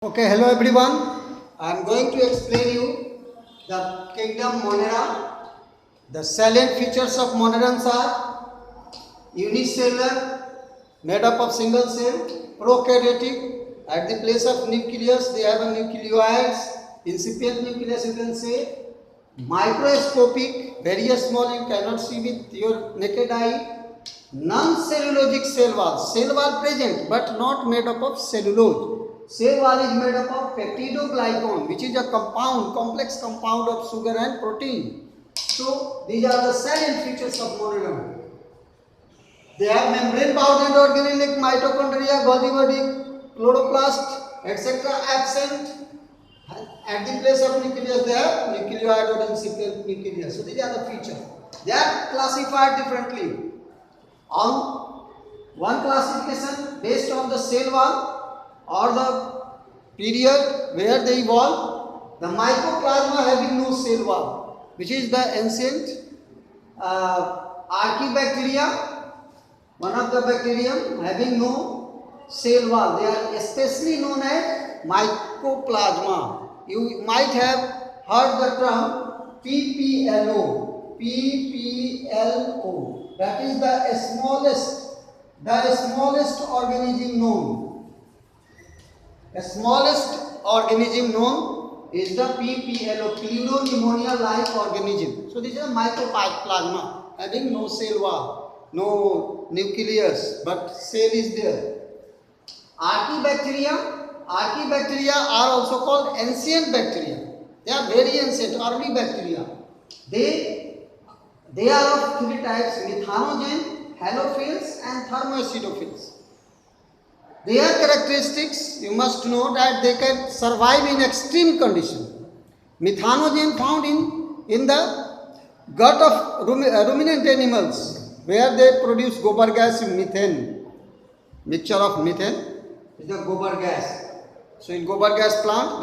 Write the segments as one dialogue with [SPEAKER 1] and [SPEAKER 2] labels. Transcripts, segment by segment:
[SPEAKER 1] Okay, hello everyone. I am going to explain you the kingdom Monera. The salient features of Monerans are unicellular, made up of single cell, prokaryotic. At the place of nucleus, they have a nucleoids, incipient nucleus you can say, microscopic, very small, you cannot see with your naked eye, non-cellulosic cell wall present but not made up of cellulose. Cell wall is made up of peptidoglycan, which is a compound, complex compound of sugar and protein. So these are the salient features of monomer. They have membrane-bounded organelle like mitochondria, Golgi body, chloroplast, etc. absent. At the place of nucleus, they have nucleoid or incipient nucleus. So these are the features. They are classified differently. On one classification based on the cell wall or the period where they evolve, the mycoplasma having no cell wall, which is the ancient Archaebacteria, one of the bacterium having no cell wall. They are especially known as mycoplasma. You might have heard the term PPLO. PPLO. That is the smallest organism known. The smallest organism known is the PPLO, pleuropneumonia-like organism. So this is a mycoplasma having no cell wall, no nucleus, but cell is there. Archaebacteria are also called ancient bacteria. They are very ancient, early bacteria. They are of three types: methanogen, halophils, and thermoacidophils. Their characteristics, you must know that they can survive in extreme conditions. Methanogen found in the gut of ruminant animals, where they produce gobar gas, methane, mixture of methane is the gobar gas. So in gobar gas plant,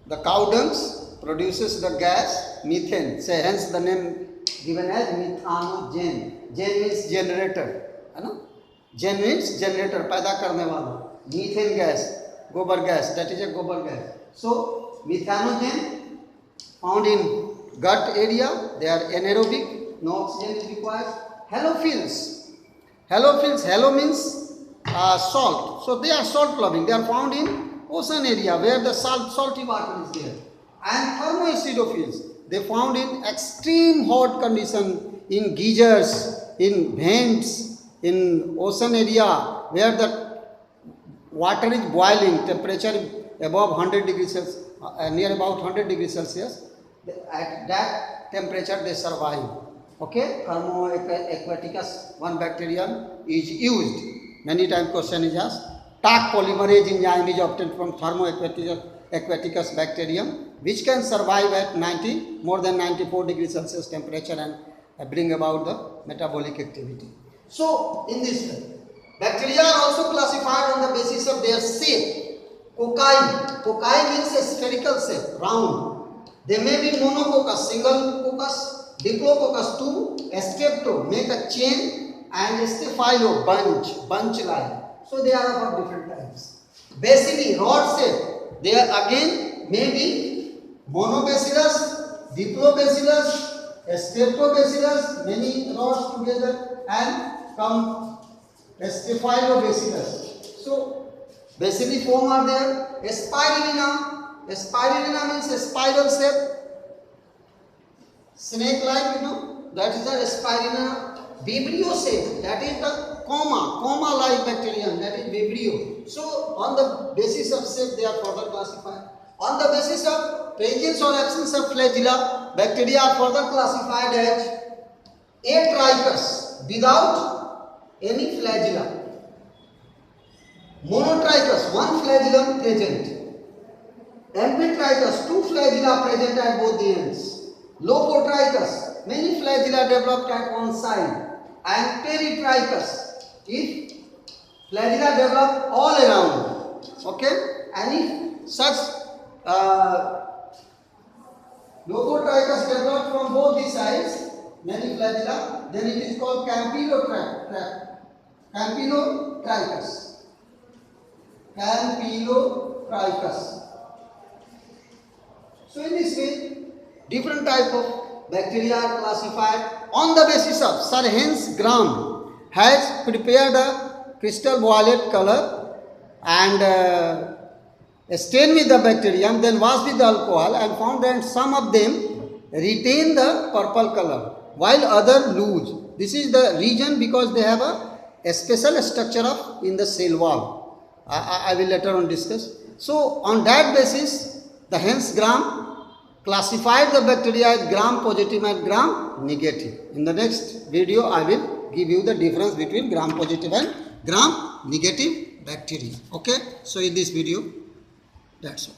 [SPEAKER 1] the cow dungs produces the gas methane. So hence the name given as methanogen. Gen means generator. Gen means generator, पैदा करने वाला. Methane gas, gobar gas, that is a gobar gas. So methanogen found in gut area, they are anaerobic, no oxygen is required. Halophils, halo means salt. So they are salt loving. They are found in ocean area where the salty water is there. And thermoacidophils, they found in extreme hot condition, in geysers, in vents, in ocean area where the water is boiling, temperature above 100 degrees Celsius, near about 100 degrees Celsius, at that temperature they survive. Okay, Thermoaquaticus, one bacterium is used. Many times question is asked. Taq polymerase enzyme is obtained from Thermoaquaticus bacterium, which can survive at more than 94 degrees Celsius temperature and bring about the metabolic activity. So in this way, bacteria are also classified on the basis of their shape. Cocci means a spherical shape, round. They may be monococcus, single coccus, diplococcus, two, strepto, make a chain, and staphylo, bunch like. So they are of different types. Bacilli, rod shape. They are again may be monobacillus, diplobacillus, streptobacillus, many rods together, and come Staphylobacillus. So bacilli form are there. Spirulina means a spiral shape, snake like, that is the spirulina. Vibrio shape, that is the coma like bacterium, that is Vibrio. So on the basis of shape they are further classified. On the basis of presence or absence of flagella, bacteria are further classified as Atrichus without any flagella. Monotrichus, one flagellum present. Ambitrichus, two flagella present at both the ends. Locotrichus, many flagella developed at one side. And Peritrichus, if flagella develop all around. Okay? And if such Locotrichus developed from both the sides, many flagella, then it is called Campylotrychus. Campylorhizis. So in this way, different type of bacteria are classified on the basis of Sir Hans Gram has prepared a crystal violet color and stained with the bacterium, then washed with the alcohol and found that some of them retain the purple color while other lose. This is the reason because they have a special structure of in the cell wall. I will later on discuss. So on that basis, the Hans Gram classified the bacteria as gram positive and gram negative. In the next video, I will give you the difference between gram positive and gram negative bacteria. Okay. So in this video, that's all.